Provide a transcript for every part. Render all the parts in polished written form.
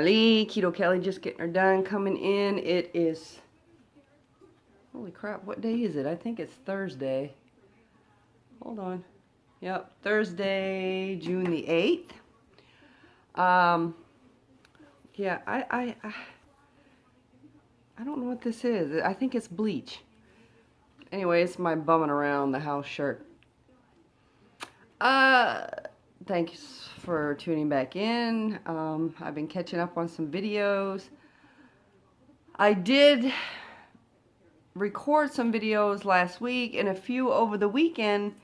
Charlie, Keto Kelly, just getting her done, coming in. It is, holy crap, what day is it? I think it's Thursday. Hold on. Yep, Thursday, June the 8th. Yeah, I don't know what this is. I think it's bleach. Anyway, it's my bumming around the house shirt. Thanks for tuning back in. I've been catching up on some videos. I did record some videos last week and a few over the weekend,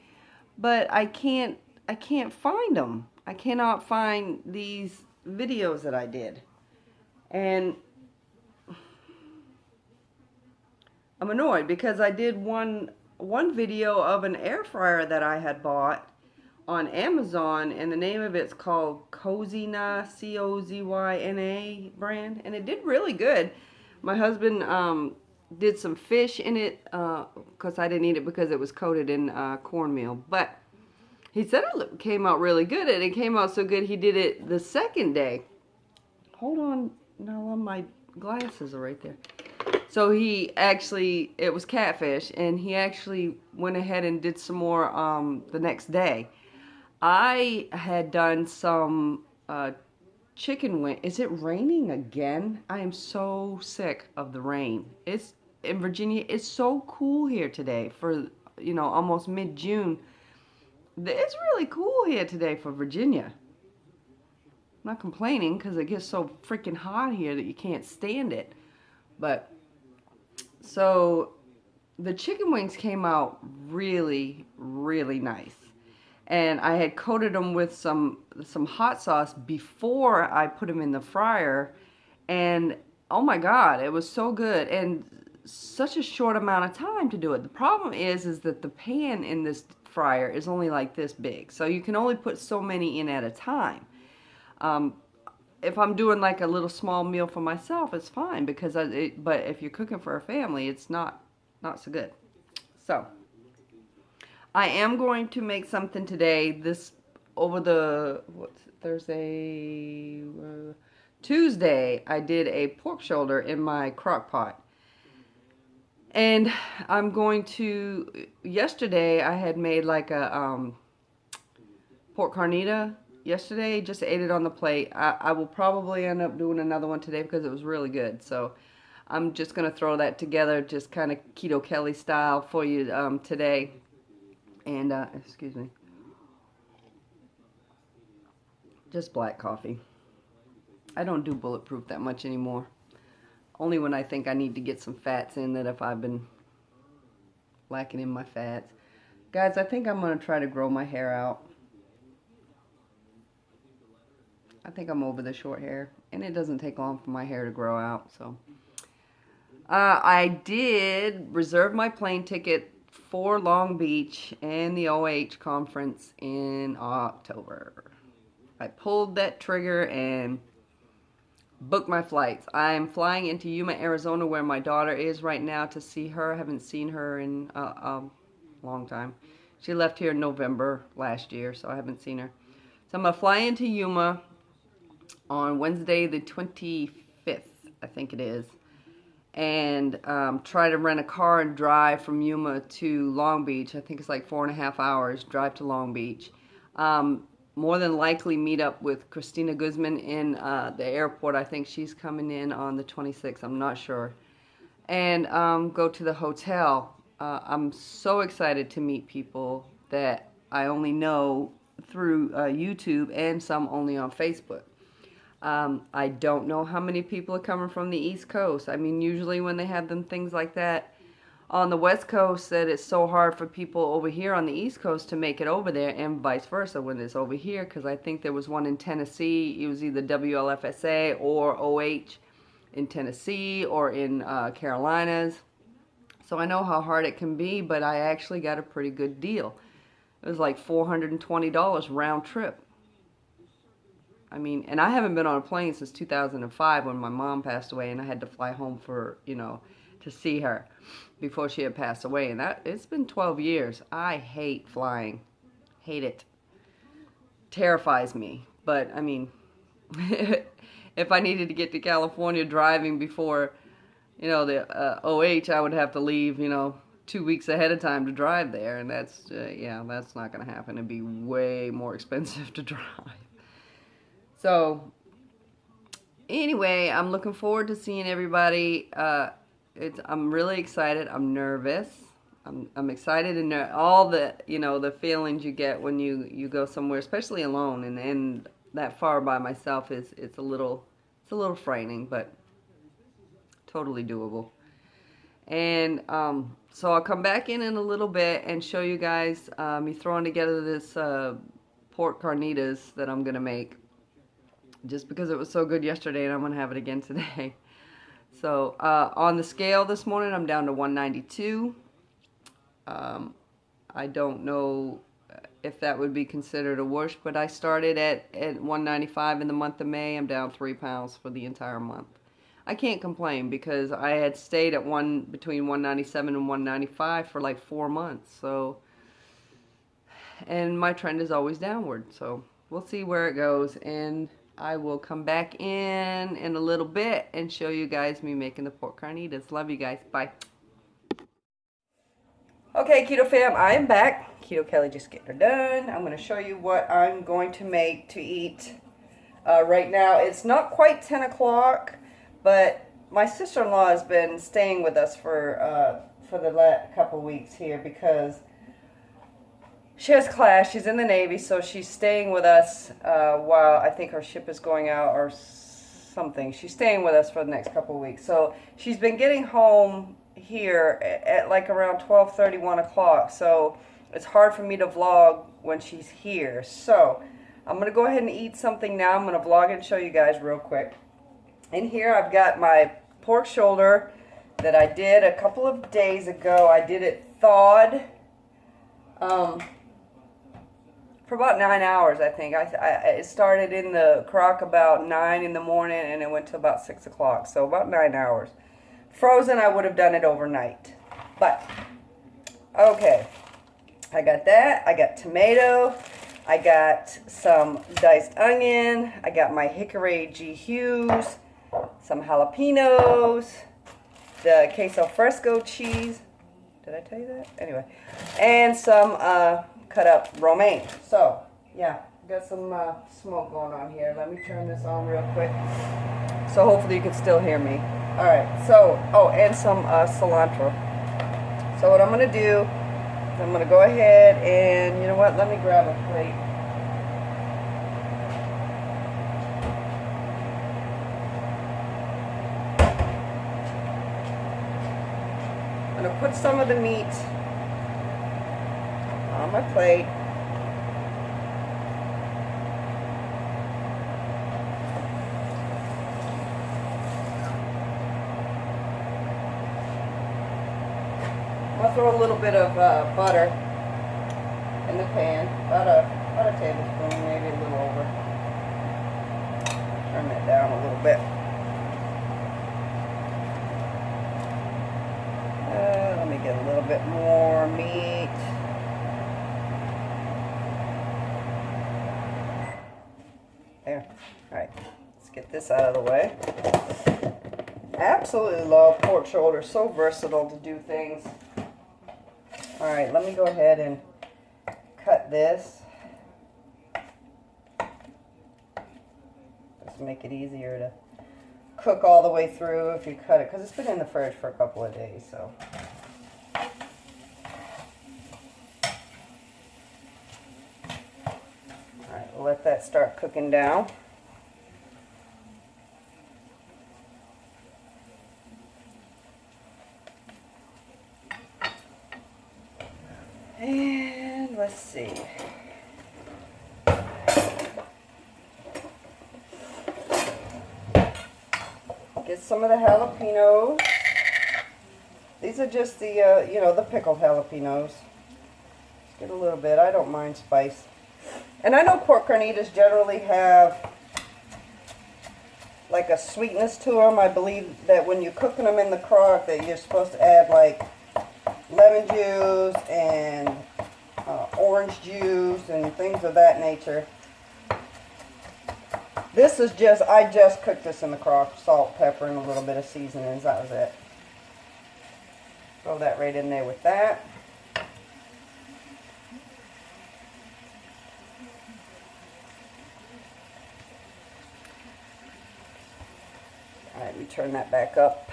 but I can't find them. I cannot find these videos that I did. And I'm annoyed because I did one video of an air fryer that I had bought on Amazon, and the name of it's called Cozyna, Cozyna brand, and it did really good. My husband did some fish in it because I didn't eat it because it was coated in cornmeal, but he said it came out really good, and it came out so good he did it the second day. Hold on, now my glasses are right there. So he actually, it was catfish, and he actually went ahead and did some more the next day. I had done some chicken wing. Is it raining again? I am so sick of the rain. It's in Virginia. It's so cool here today for, you know, almost mid-June. It's really cool here today for Virginia. I'm not complaining because it gets so freaking hot here that you can't stand it. But so the chicken wings came out really, really nice. And I had coated them with some hot sauce before I put them in the fryer. And oh my God, it was so good. And such a short amount of time to do it. The problem is that the pan in this fryer is only like this big. So you can only put so many in at a time. If I'm doing like a little small meal for myself, it's fine because but if you're cooking for a family, it's not so good. So I am going to make something today. Tuesday, I did a pork shoulder in my crock pot. And I'm going to, yesterday I had made like a pork carnita. Yesterday, just ate it on the plate. I will probably end up doing another one today because it was really good. So I'm just going to throw that together, just kind of Keto Kelly style for you today. And, excuse me, just black coffee. I don't do bulletproof that much anymore. Only when I think I need to get some fats in, that if I've been lacking in my fats. Guys, I think I'm going to try to grow my hair out. I think I'm over the short hair, and it doesn't take long for my hair to grow out. So I did reserve my plane ticket for Long Beach and the OH conference in October. I pulled that trigger and booked my flights. I'm flying into Yuma, Arizona, where my daughter is right now, to see her. I haven't seen her in a long time. She left here in November last year, so I haven't seen her. So I'm going to fly into Yuma on Wednesday the 25th, I think it is, and try to rent a car and drive from Yuma to Long Beach. I think it's like 4.5 hours drive to Long Beach. More than likely meet up with Christina Guzman in the airport. I think she's coming in on the 26th. I'm not sure. And go to the hotel. I'm so excited to meet people that I only know through YouTube and some only on Facebook. I don't know how many people are coming from the East Coast. I mean, usually when they have them things like that on the West Coast, that it's so hard for people over here on the East Coast to make it over there, and vice versa when it's over here, because I think there was one in Tennessee. It was either WLFSA or OH in Tennessee or in Carolinas. So I know how hard it can be, but I actually got a pretty good deal. It was like $420 round trip. I mean, and I haven't been on a plane since 2005 when my mom passed away, and I had to fly home for, you know, to see her before she had passed away. And it's been 12 years. I hate flying. Hate it. Terrifies me. But, I mean, if I needed to get to California driving before, you know, the OH, I would have to leave, you know, 2 weeks ahead of time to drive there, and that's, yeah, that's not going to happen. It'd be way more expensive to drive. So, anyway, I'm looking forward to seeing everybody. I'm really excited. I'm nervous. I'm excited, and all the, you know, the feelings you get when you go somewhere, especially alone, and that far by myself it's a little frightening, but totally doable. And so I'll come back in a little bit and show you guys me throwing together this pork carnitas that I'm gonna make, just because it was so good yesterday, and I'm gonna have it again today. So on the scale this morning, I'm down to 192. I don't know if that would be considered a wash, but I started at 195 in the month of May. I'm down 3 pounds for the entire month. I can't complain because I had stayed at between 197 and 195 for like 4 months. So, and my trend is always downward. So we'll see where it goes, and I will come back in a little bit and show you guys me making the pork carnitas. Love you guys. Bye. Okay, Keto fam, I am back. Keto Kelly just getting her done. I'm going to show you what I'm going to make to eat right now. It's not quite 10 o'clock, but my sister-in-law has been staying with us for the last couple weeks here because she has class. She's in the Navy, so she's staying with us while I think her ship is going out or something. She's staying with us for the next couple weeks. So she's been getting home here at like around 12:30, 1 o'clock. So it's hard for me to vlog when she's here. So I'm going to go ahead and eat something now. I'm going to vlog it and show you guys real quick. In here I've got my pork shoulder that I did a couple of days ago. I did it thawed for about 9 hours, I think. It started in the crock about 9 in the morning, and it went to about 6 o'clock, so about 9 hours. Frozen, I would have done it overnight. But, okay, I got that. I got tomato. I got some diced onion. I got my hickory G Hughes, some jalapenos, the queso fresco cheese. Did I tell you that? Anyway, and some cut up romaine. So, yeah, got some smoke going on here. Let me turn this on real quick, so hopefully you can still hear me. All right, so, oh, and some cilantro. So what I'm going to do is I'm going to go ahead and, you know what, let me grab a plate. I'm going to put some of the meat on my plate. I'll throw a little bit of butter in the pan, about a tablespoon, maybe a little over. Turn that down a little bit. Let me get a little bit more meat. There. All right, let's get this out of the way. Absolutely love pork shoulder. So versatile to do things. All right, let me go ahead and cut this. Just make it easier to cook all the way through if you cut it, because it's been in the fridge for a couple of days. So. All right, we'll let that start cooking down. And let's see. Get some of the jalapenos. These are just the, you know, the pickled jalapenos. Just get a little bit. I don't mind spice. And I know pork carnitas generally have like a sweetness to them. I believe that when you're cooking them in the crock that you're supposed to add like lemon juice and orange juice and things of that nature. This is just, I just cooked this in the crock. Salt, pepper, and a little bit of seasonings. That was it. Throw that right in there with that. Alright, we turn that back up.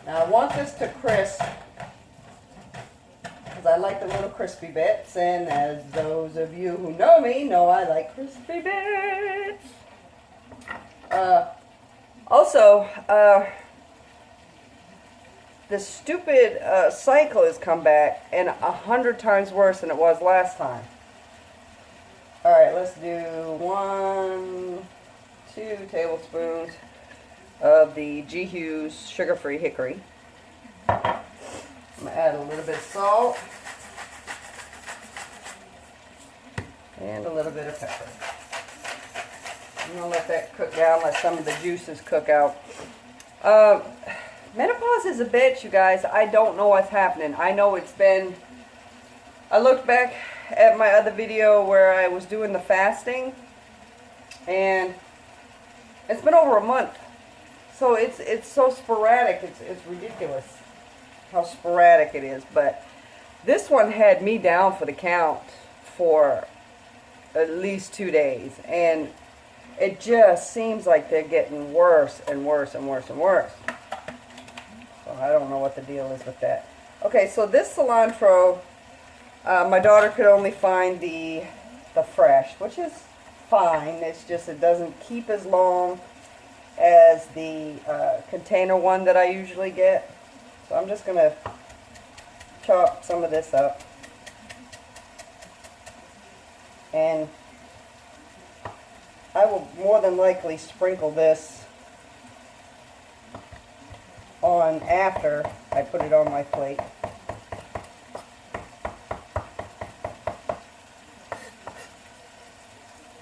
Now I want this to crisp, because I like the little crispy bits, and as those of you who know me know, I like crispy bits. Also, the stupid cycle has come back, and 100 times worse than it was last time. Alright, let's do 2 tablespoons of the G. Hughes sugar-free hickory. I'm going to add a little bit of salt and a little bit of pepper. I'm going to let that cook down, let some of the juices cook out. Menopause is a bitch, you guys. I don't know what's happening. I know it's been... I looked back at my other video where I was doing the fasting, and it's been over a month. So it's so sporadic. It's ridiculous how sporadic it is. But this one had me down for the count for at least 2 days, and it just seems like they're getting worse and worse and worse and worse. So I don't know what the deal is with that. Okay, so this cilantro, my daughter could only find the fresh, which is fine. It's just it doesn't keep as long as the container one that I usually get. So I'm just going to chop some of this up. And I will more than likely sprinkle this on after I put it on my plate.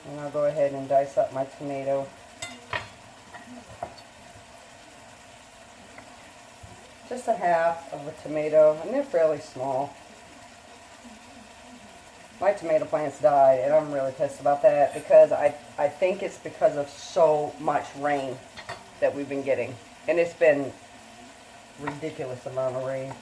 And I'll go ahead and dice up my tomato. Just a half of a tomato, and they're fairly small. My tomato plants died, and I'm really pissed about that, because I think it's because of so much rain that we've been getting. And it's been ridiculous amount of rain.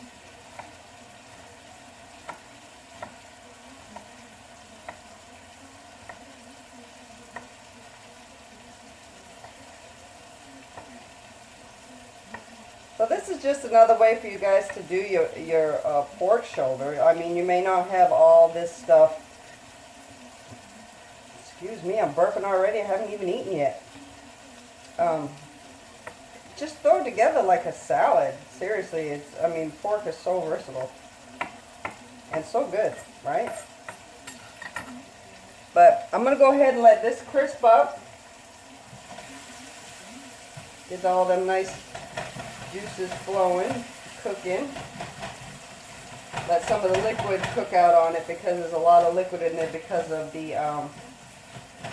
So this is just another way for you guys to do your pork shoulder. I mean, you may not have all this stuff. Excuse me, I'm burping already. I haven't even eaten yet. Just throw it together like a salad. Seriously, I mean, pork is so versatile. And so good, right? But I'm going to go ahead and let this crisp up. Get all them nice juices flowing, cooking. Let some of the liquid cook out on it, because there's a lot of liquid in there because of the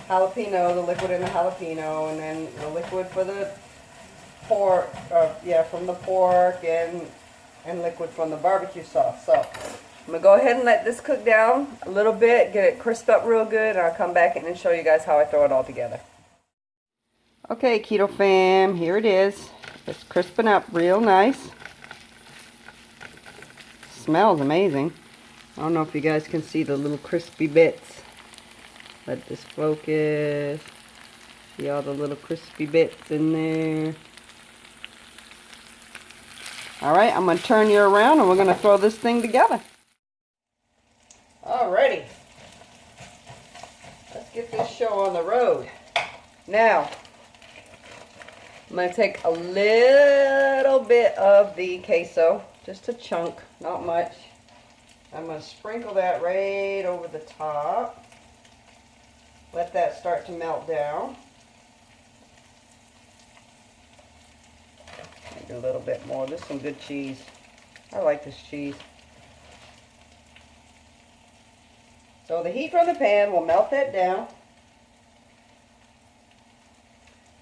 jalapeno, the liquid in the jalapeno, and then the liquid for the pork, from the pork, and liquid from the barbecue sauce. So I'm going to go ahead and let this cook down a little bit, get it crisped up real good, and I'll come back and show you guys how I throw it all together. Okay, Keto fam, here it is. It's crisping up real nice. Smells amazing. I don't know if you guys can see the little crispy bits. Let this focus. See all the little crispy bits in there. Alright, I'm going to turn you around and we're going to throw this thing together. Alrighty. Let's get this show on the road. Now, I'm going to take a little bit of the queso, just a chunk, not much. I'm going to sprinkle that right over the top. Let that start to melt down. Maybe a little bit more. This is some good cheese. I like this cheese. So the heat from the pan will melt that down.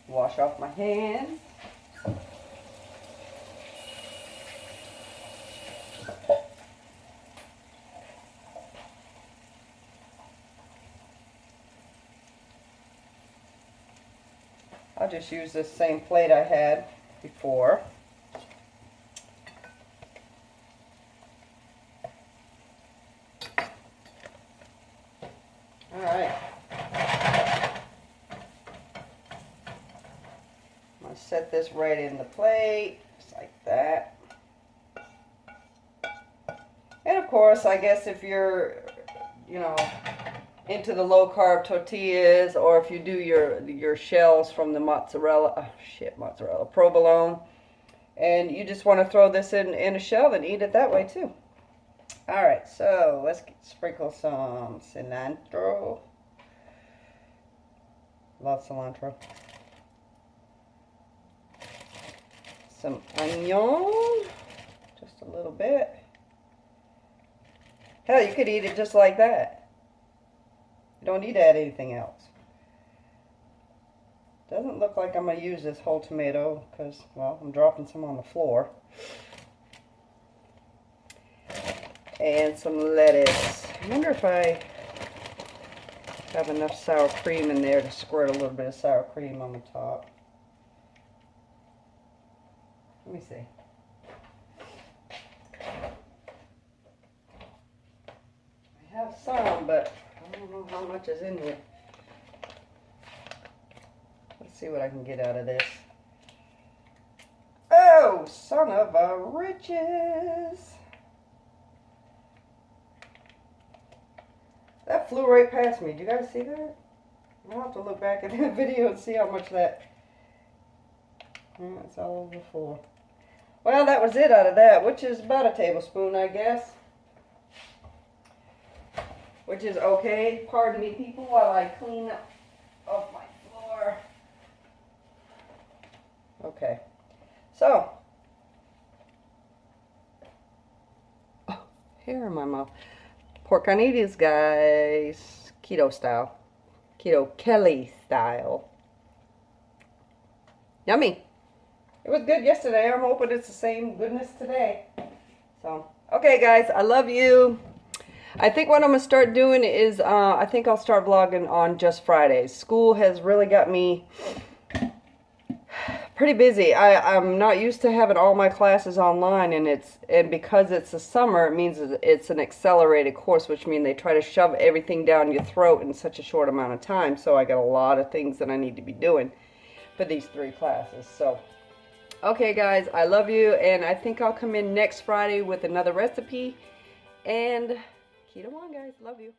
Wash off my hands. just used this same plate I had before. Alright. I'm going to set this right in the plate, just like that. And of course, I guess if you're, you know, into the low carb tortillas, or if you do your shells from the mozzarella, provolone, and you just want to throw this in a shell and eat it that way too. Alright, so let's sprinkle some cilantro. Love cilantro. Some onion, just a little bit. Hell, you could eat it just like that. You don't need to add anything else. Doesn't look like I'm going to use this whole tomato because, well, I'm dropping some on the floor. And some lettuce. I wonder if I have enough sour cream in there to squirt a little bit of sour cream on the top. Let me see. I have some, but I don't know how much is in here. Let's see what I can get out of this. Oh, son of a riches! That flew right past me. Do you guys see that? I'll have to look back at the video and see how much that... It's all over the floor. Well, that was it out of that, which is about a tablespoon, I guess. Which is okay. Pardon me, people, while I clean up my floor. Okay. So. Oh, hair in my mouth. Pork carnitas, guys. Keto style. Keto Kelly style. Yummy. It was good yesterday. I'm hoping it's the same goodness today. So, okay, guys. I love you. I think what I'm going to start doing is, I think I'll start vlogging on just Fridays. School has really got me pretty busy. I'm not used to having all my classes online, and because it's the summer, it means it's an accelerated course, which means they try to shove everything down your throat in such a short amount of time. So I got a lot of things that I need to be doing for these 3 classes. So, okay, guys, I love you, and I think I'll come in next Friday with another recipe. And keto on, guys. Love you.